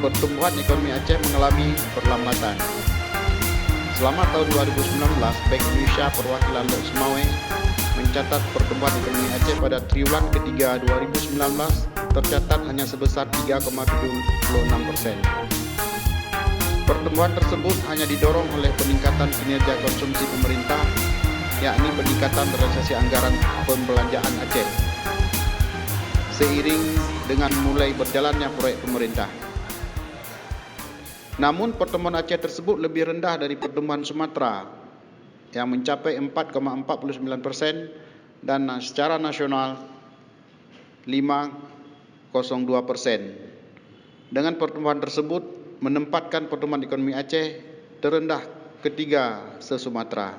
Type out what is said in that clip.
pertumbuhan ekonomi Aceh mengalami perlambatan. Selama tahun 2019, Bank Indonesia Perwakilan Lok Semawe mencatat pertumbuhan ekonomi Aceh pada triwulan ketiga 2019 tercatat hanya sebesar 3,76%. Pertumbuhan tersebut hanya didorong oleh peningkatan kinerja konsumsi pemerintah, yakni peningkatan realisasi anggaran pembelanjaan Aceh, seiring dengan mulai berjalannya proyek pemerintah. Namun pertumbuhan Aceh tersebut lebih rendah dari pertumbuhan Sumatera yang mencapai 4,49% dan secara nasional 5,02%. Dengan pertumbuhan tersebut menempatkan pertumbuhan ekonomi Aceh terendah ketiga se-Sumatera.